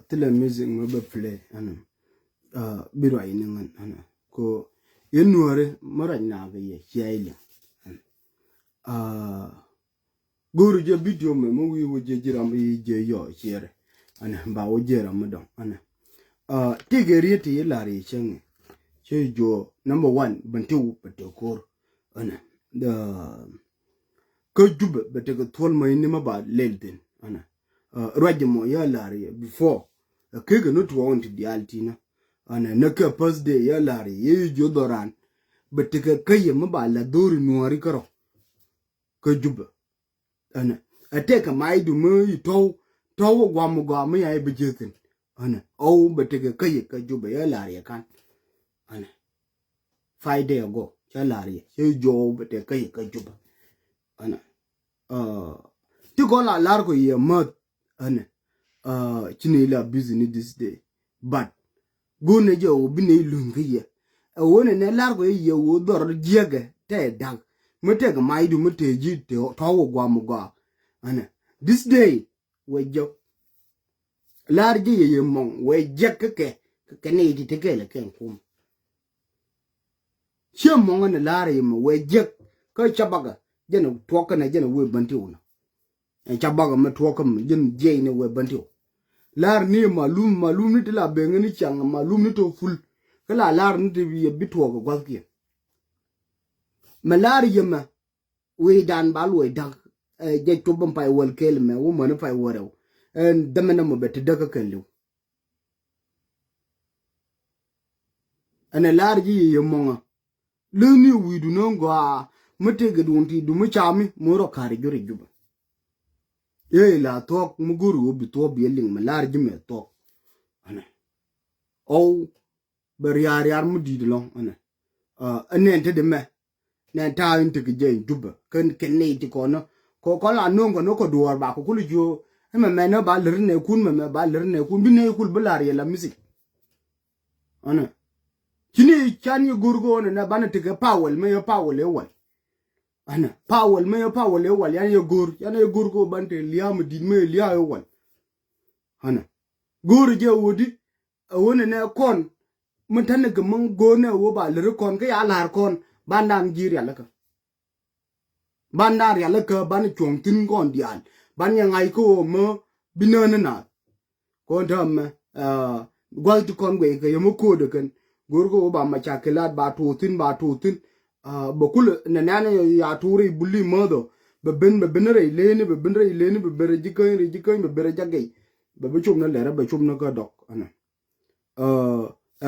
tila music mo be play ana biro ayiningan ana ko yenuore mara na ga ye yaile guru je video me mo wi wo je jiram je yo chere ana ba wo jera mo don ana tigeri ti lari chenge che jo number 1 bantu patekor ana the ko jube betega tol mo ni ma ba lelden ana rajmo ya lari before kege no to want the altina ana naka first day ya lari ye jo doran betega kaye ma ba la dori nuari karo ko jube ana ateka mai du mo to gwam ya bejetin ana o betega kaye ka jube ya lari kan ana 5 day ago ya lari ye jo betega kaye ka jube ana ti ko la lar ko ye mat ana chine la business this day but go ne jo bine lunga ye wona ne lar ko ye wo dor jege te dag mete ga maidu mete ji te to gwa mu gwa ana this day we jo lar ji ye mon we je ke ne ti te ke le ken kum che mon ne lar ye mo we je ko chabaga jena to kana jena we banti una chabaga me to kam jen je ne we banti lar ni malum ni tila benga ni changa malum ni to ful kala lar ni te bi bitwo ko gwalki malar yema we dan balwe dag je to bam pay wal kel me wo man pay worew en damena mo bet daga kelu ana lar ji yemonga le ni wi du no gwa mate ga dunti du mu chami mo ro kare jori juba ye la tok muguru bi to bi ling malar ji me to ana o ber yar mu di long ana anen te de me na ta inte ke je juba ken ne ti ko no ko la no ko no ko duor ba ko lu jo me no ba ler ne kun me ba ler ne kun bi ne kul bular ye la music ana kini chan ye gurgo na ba na te ke powel me yo powel e wal ana powel me yo powel e wal yan ye gurgo bante liam di me lia e wal ana gur je wodi wona ne kon mun tan ga mun go ne wo ba ler kon ke ya lar kon bandam jiri alaka bandar yalaka ban chong tin gon dial ban yang ai ko mo binana na ko dam gwal ti kon we ke yemo ko de kan gorgo ba ma chakelat ba to tin bokul na nana ya turi bulli modo be benere leni be bere jikan be bere jagay be chum na lera be chum na ga dok ana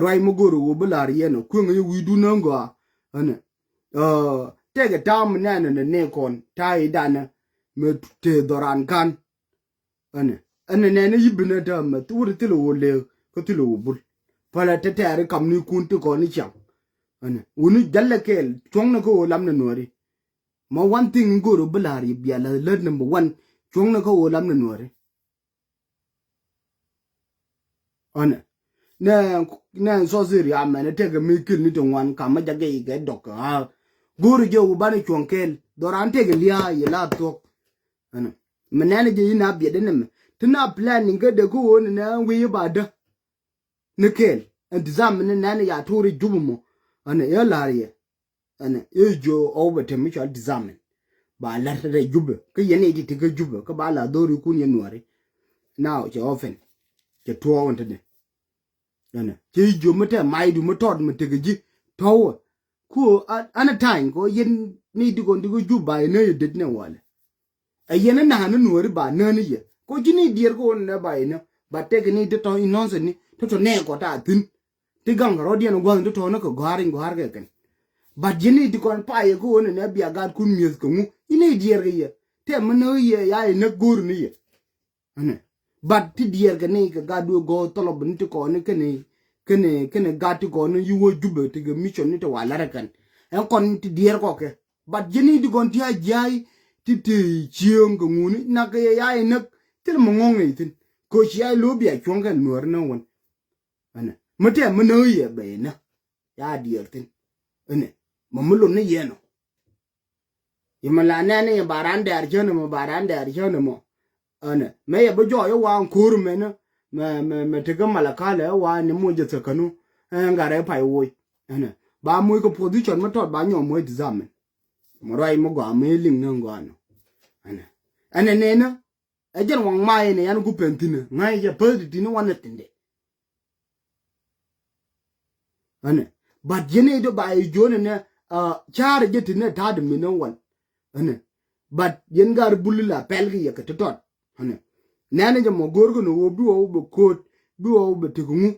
rai mo goro wo bular yeno ku ngi widu nango ana tege tam nana ne kon tai dana me te doran kan ana ne yibina dam tur tilo wole ko tilo bul pala tetere kam ni kun to ko ni cham ana unu jalle kel chong na ko lam na nori ma one thing goro bulari biala le number 1 chong na ko lam na nori ana na so ziri amene tege mi kil ni to wan kama jage ga dok guru je ubani chonkel dorante ge lia ye la to ana menane je ina bi de ne tuna planning ga de ko woni na wi ba da nikel exam ne nane ya turi jubumo ana ya lariye ana ejo over mi cha exam ba la de jube ke yene di te jube ka ba la dori kun ye nuare now je ofen je to wonte de ana je jo mate maidu motod mate ji to ko ana time ko yen ni digo juba ne yedet ne wale ayena na hanu nuori ba nani ye ko jini dier ko ne ba ina ba te ni de to inonse ni to ne ko ta tin ti gang rodien go ndo to na ko garing gar ke ken ba jini di kon pa ye ko ne bia ga kun mies ko mu ine dier ye te mno ye ya ne gur ni ye ana ba ti dier ga ne ga do go tolo bin ti ko ne kene gati ko no yuwo jube te mission ni to wala kan en kon ti dier ko ke but jeni di kon ti ajai ti chiong nguni na ke ya ina til mo ngongi tin ko chi ai lo bia chonga nuor na won ana mate mno ye be na ya dier tin ana mamulo ne ye no yimala ne barande arjono mo ana me ye bojo yo wan kur me na me tega malakale wa ni mo je tsakanu ngare pai wo ana ba mo ko position ma tot ba nyo mo exam mo rai mo go me ling ngo ano ana ne na ejen wang mai ne yan ku pentina ngai je pe di no wan tinde ana but jene do ba i jone ne char je tine ta de mino wan ana but yen gar bulula pelgi ya ketot ana nane je mo gorgo no obi wo be kot bi wo be tegungu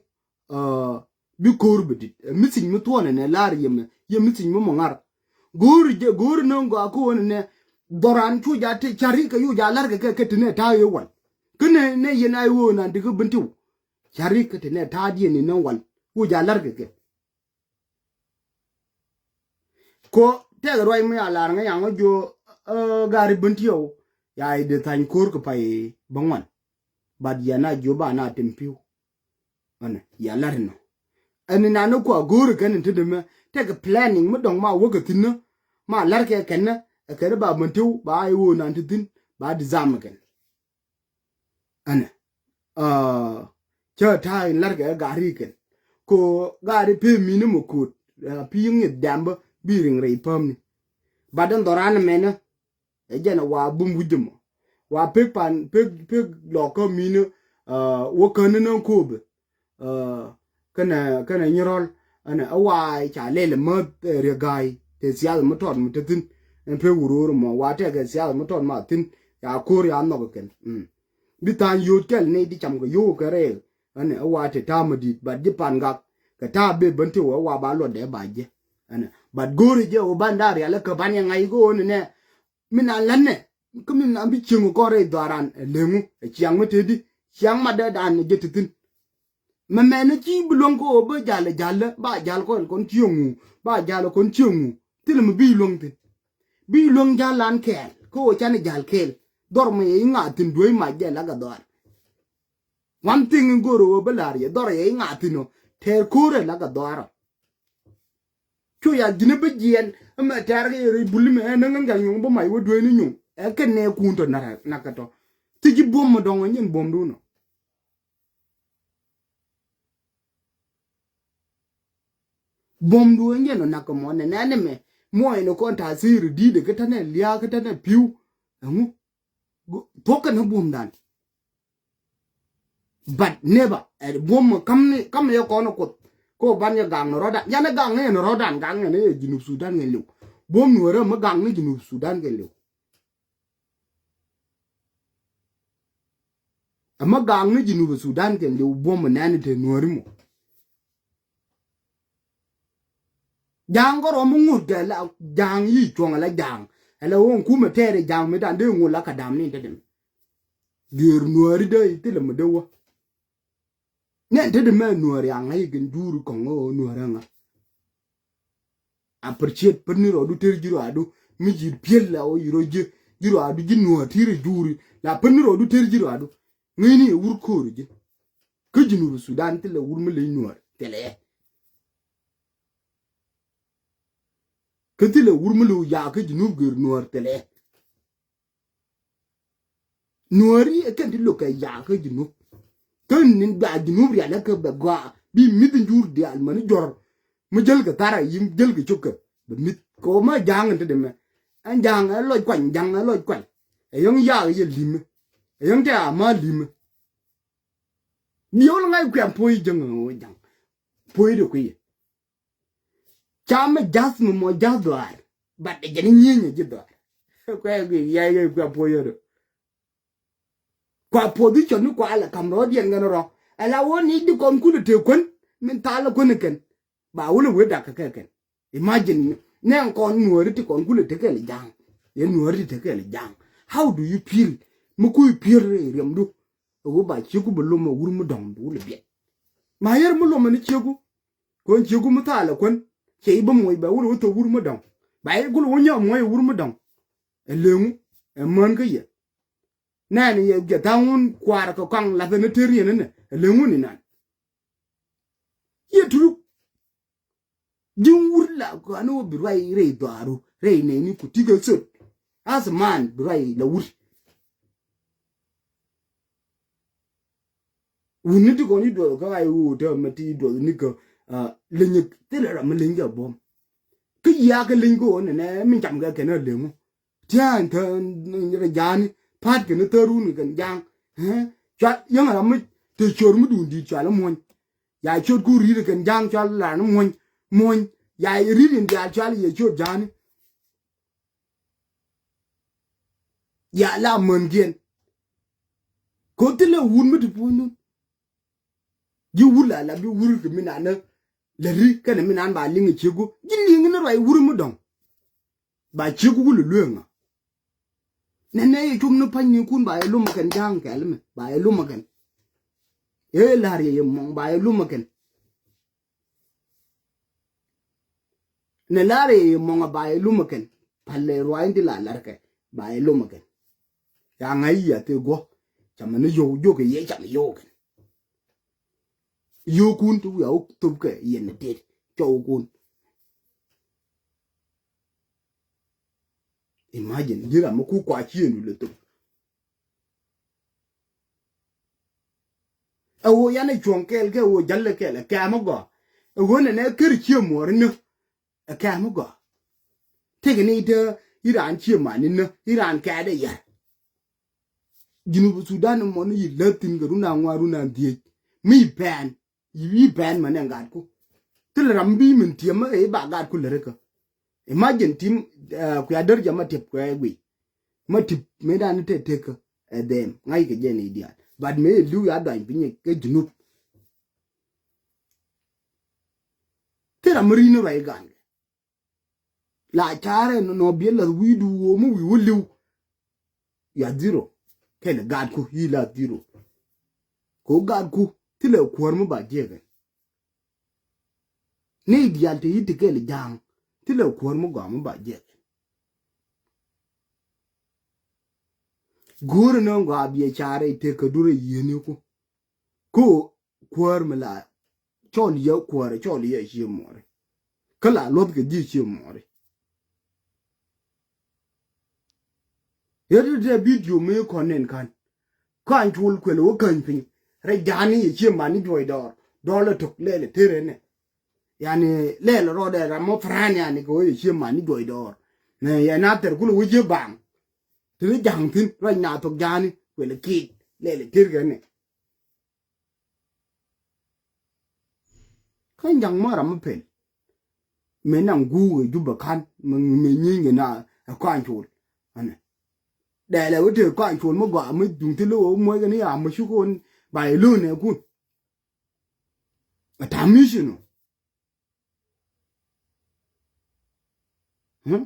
bi kor be dit missing mu to ne lar ye missing mo ngar gor no go ko ne doran chu ja te chari ka yu ja lar ke tine ta ye wan kene ne yen ai wo na digu bintu chari ke tine ta di ne no wan u ja lar ke ko te ga roi mu ya lar nga yang jo gari bintu ya ide tan kor ko pai bangwan bad yana jo ba na tempiu ana ya lar no ani na no ko gor kan te de me te ga planning mu dong ma wo ga tin ma lar ke ken na ke ba bintu ba ai wo na tin ba di zam ken ana cha ta lar ke gari ken ko gari pe mi no mo ko pi ngi damba bi ring rei pam ni badan doran me na ejena wa bumbu jumo wa pek pan pek loko mino wo kan no ko be kana nyirol ana awai cha lele mo re gai te sial mo ton mutin en pe wuroro mo wa te ga sial mo ton ma tin ya kor ya no ken bitan yo tel ne di cham go yo kare ana awa te tamadi ba di pan ga ka ta be bante wa ba lo de ba je ana but gori je o bandari ala ka ban ngai go ne mina lanne kumin ambi chingu kore daran lengu chiang metedi chiang mada dan jetin mamene chi bulong ko ba jale ba jal ko kon chiungu ba jalo kon chiungu tilum bi long tin bi long jalan kel ko chane jal kel dorme inga tin doy ma jela ga dor one thing goro balari dor ye inga tino ter kore la ga dor chu ya gine be jien ma ter ge bulime na ngal nyung ba mai wo doy ni nyung eke ne kunto nakato tiji bom dongo nyen bom duno bom du nyen nakamo ne nane me mo eno konta sir dide ketane lia ketane piu ngu poka no bom dan but never bom kam yo kono ko banya gang roda yana gang ne rodan gang ne junub sudan ngelu bom nuere ma gang ne junub sudan ngelu amma gang ni jinuba sudan ken le bom nani te norimo jang go ro mungu de la jang yi chonga la jang ala won kuma tere jang me dan de ngula ka dam ni dedem dir nuari de tile me dewa ne de me nuari anga yi gen duru ko ngo nuara nga appreciate per ni ro du ter jiro adu mi jir piel la o yiro je jiro adu ji nuari tire duri la per ni ro du ter jiro adu ngini wur korje ke jinu sudan tele wur me le nuar tele ke tele wur me lu ya ke jinu ger nuar tele nuari e kan tilo ka ya ke jinu kan nin ba jinu ya la ke ba gwa bi mit njur de al man jor mu jël ga tara yim jël ga ciokke ba mit ko ma jang te me an jang loy kwan jang loy kwan e yong ya ye lim e yong ta ma lim ni on ngai kwam poi jang o jang poi do kwi chama jasmu mo jadwar but de jeni nyenye jidwar kwa ya kwa poi do kwa position kwa ala kamrodian ngano ala woni di kon kulu te kon min tala kon ken ba wulu we da ka ken imagine ne kon nuori ti kon kulu te ken jang ye nuori te ken jang how do you feel mu ku feel remdu o ba chiku bulu mo wuru mu dong bu le bi ma yer mu lo mani chiku kon chiku mu tala kon ke ibo mo ba wuru to wuru mu dong ba ye gulu wonya mo ye wuru mu dong elemu e man ka ye nani ye getawun kwar ko kang la ne terien ne elemu ni nan ye turu jin wurla ko anu bi rai re daru re ne ni ku tiga sut as man bi rai la wur Wuni ti ko ni do ka ai u te ma ti do ni ko lenye te la ma lenye bom ke ya ke lengo ne min cham ga ke na lengo tian tan ni jani pat ke ne teru ni kan jang cha yang ra mi te chor mu dun di cha la mon ya chor ku ri kan jang cha la no mon ya ri din ya cha ye chor jani ya la mon gen ko te le wun mi ti pu nu ji wula la bi wur ke mi na na le ri ke ne mi nan ba lingi chegu ji lingi ne rai wur mu dong ba chegu lu luenga nene ye chum no pan ni kun ba lu ma kan jang ke le me ba lu ma kan e la ri ye mong ba lu ma kan ne la ri ye mong ba lu ma kan palle roi ndi la lar ke ba lu ma kan ya ngai ya te go chama ne yo ke ye chama yo ke yo kun tu ya tu ke ye ne te cho kun imagine jira mo ku kwa chi nu le tu awo ya ne chon kel ke wo jalle ke le ka mo go wo ne ker chi mo ne ka mo go te ni te iran chi ma ni ne iran ka de ya jinu Sudan mo ne yi latin ga runa ngwaru na die mi pen yi pen ma ne ngat ku til rambi min tie ma e ba gat ku le ka imagine tim ku ya der jama tip ku e wi ma tip me dan te ka dem ngai ke je ne dia bad me lu ya dan pinye ke jinu tera marino rai gan la chare no biela widu wo mu wi wuliu ya zero kele gad ku hila zero ko gad ku tile kwar mu ba jege ni dial te yiti kele jang tile kwar mu ga mu ba jege gor no ga biye chare te ka dure yene ko kwar mu la chol ye kwar chol ye shi more kala lob ke di shi more yede de video me konen kan chul kwelo kan pin re jani ye shi mani joy dole tok lele tere ne yani lele rode ramo frani yani ko ye shi mani joy ne ya na ter kulu wije bang tiri jang tin ra na tok jani kwelo ki lele tere ne kan jang mara mo pen me nang gu juba kan me nyinge na kan chul ane để là cái chuyện quan chuồn mà gọi mới dùng thế lô mới cái này à mà chú con bài luôn này con à tham mi xin nó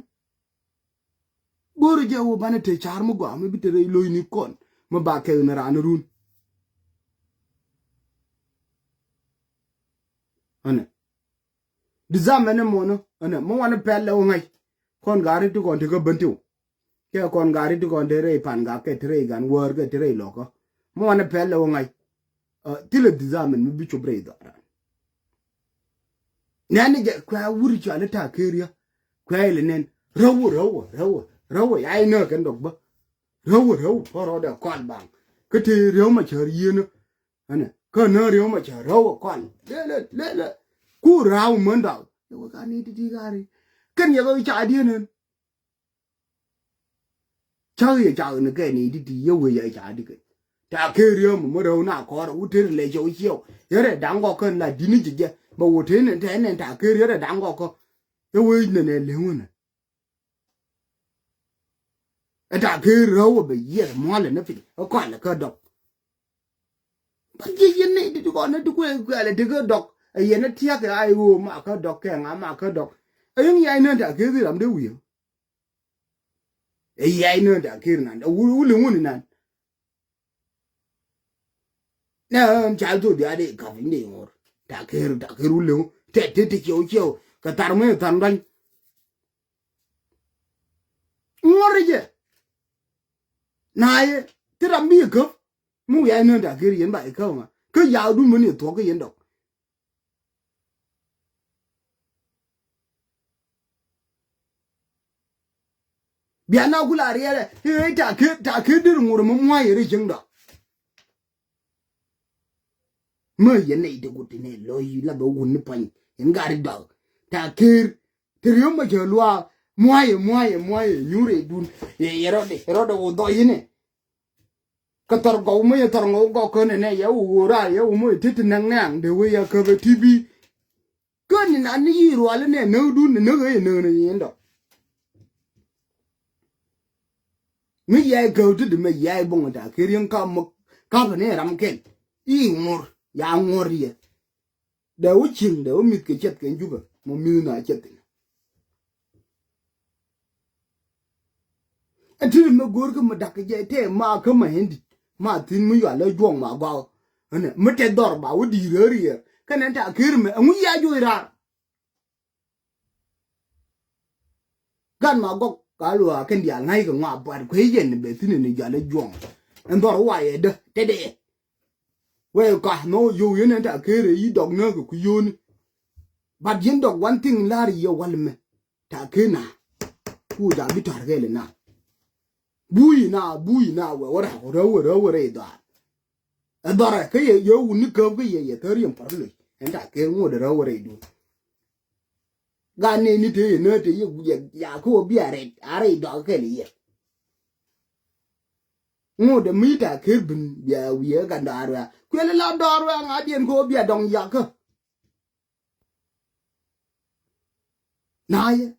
bữa giờ ô bạn thấy char mà gọi mới biết đây lôi ni con mà bà kêu nó ra nó run anh đi ra mấy năm mà nó anh mà anh phải lâu ngay con gà đi con thì có bận tiêu ke kon gari tu kon tere pan ga ke tere gan wor ke tere loko mo ane pelle wo ngai tile dizamen mi bicho bredo nani je kwa wuri cho ale ta keria kwa ile nen rawo ya ina kan dogba rawo foro da kon bang ke te rew ma char yino ane ka na rew ma char rawo kon le ku raw manda wo ka ni ti gari kan ya go cha di nen chơi chơi nó cái này thì yêu người vậy chả đi cái ta kia riêng mà mới đâu nào có đâu thế là chơi chiêu thế là đáng có cân là đi như vậy mà thế này ta kia riêng là đáng có yêu người này liêu này ta kia riêng mà bây giờ mua là nó phải có còn là cơ độc bây giờ này thì còn nó quên là cái độc ấy nó thiệt cái ai mà cơ độc cái ngã mà cơ độc ấy những cái này ta kia thì làm điều gì ai no da kirnan wulu wuni nan na cha to da de ka fin de ngor da kiru lu te chiu ka tar me tan dan ngor je na ye ti ram bi ko mu ya no da kir yen ba ko ma ko ya du mu ni to ko yen dok bia na kula riere ta ke dir ngor mo mwa yere jingda me ye ne de gut ne lo yi la ba wun pan en gari dog ta kir triyo ma je lwa moye nyure dun ye yero de wo do yine ka tor go me tor ngo go ko ne ye wo ra ye wo mo tit nang nang de we ya ka be tv ko ni na ni ro ale ne no dun ne ye ne yendo mi ye go to de me ye bon ta kirin ka mo ka ne ram ken I ngor ya ngor ye de wo ching de wo mit ke chet ken juba mo mi na chet ati me gor ko ma dak je te ma ka ma hindi ma tin mu ya le jong ma gwa ane me te dor ba wo di re ye kan ta kir me mu ya ju ra gan ma go ka lu a ken dia ngai ko ma ba ko ye ne be tin ne ya le jong en dor wa ye de te de we ka no yo ye ne ta kir yi dog na ko ku yo ni ba yin dog one thing la ri yo wal me ta kina ku da bi tar ge le na bui na we ora da adora ke yo uni ko ke ye terium parle enda ke ngo de ora du ga ne ni te ne te ye ya ko bi are do ke le ye ngo de mita ke bin ya wiye ga dara ku le la dara nga dien ko bi dong ya ke na ye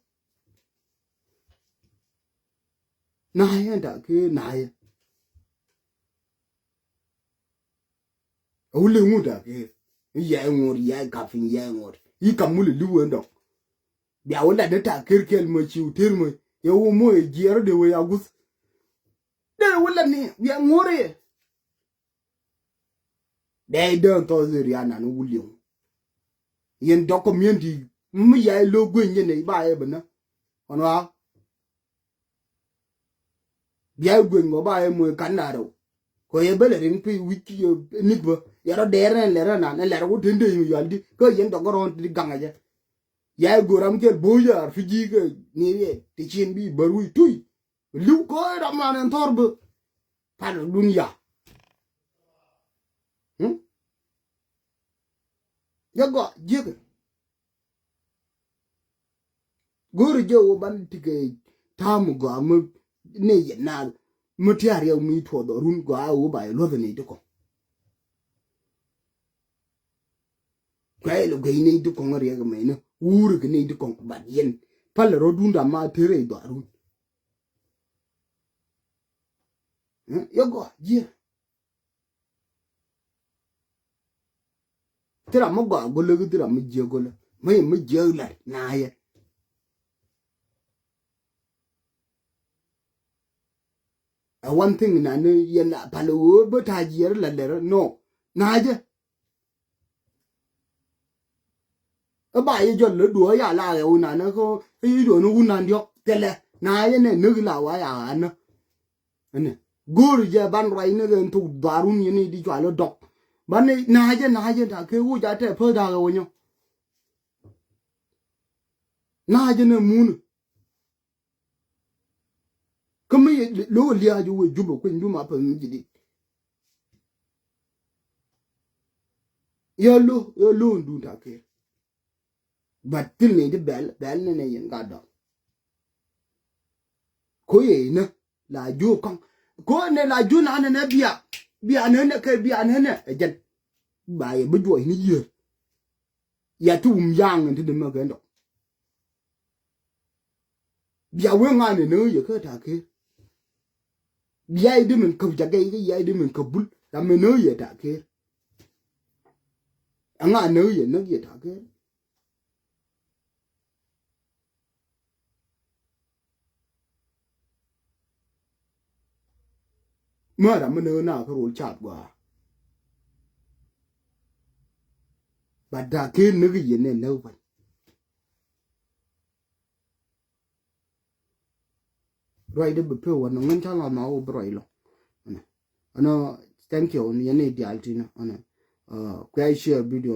da ke na ye o le ngo da ke ye ngo ya ka fin ye ngo yi kamule liwo ndo bia wala de ta kirkel mo chi utir mo ye wo mo e jero de we agus de wala ni bia ngore de don to zuri ana no wuli yen dokumenti mu ya lo gwenye ne ba e bana ono a bia gwen go ba e mo kanaro ko ye bele rin pi wiki nigbo yaro de ren le ran na le ro tende yu yaldi ko yen dogoron di gangaje ya goram ke boya fiji ke ni ye ti chin bi barui tui lu ko ramane torbe par dunya yago jige gori je wo ban tike tamu go am ne ye na mutiare mi to do run go a wo ba lo ne de ko kai lo ge ne de ko ngare ga me ne uru ge ne de ko ba yen pal ro dunda ma tere do run yago je tira mo go go le tira mo je go le me je la na ye one thing na ne ye na palo bo ta je la le no na je ba ye jo le do ya la ye una na ko yi do no una ndio tele na ye ne ne la wa ya na ne gor je ban rai ne gen tu darun ye ne di jwa lo dok ban ne na je ta ke wu ja te pho da go nyo na je ne mun ko me lo li a ju we ju bo ko ndu ma pa mi di yo lo ndu ta ke but til ne de bel ne yen ga do ko ye ne la ju kon ko ne la ju na ne bia ne ke bia ne ejen ba ye bu jo ni ye ya tu yang ne de ma ga ndo bia we nga ne ye ka ta ke bia de men ko ja ga ye de men ko bul da me ne ye ta ke nga ne ye ta ke ma da me ne na ko ro chat gwa ba da ke ne ye ne ba rồi de be wa no ngan chala ma o broi lo ana thank you ni ne di altina ana kwa share video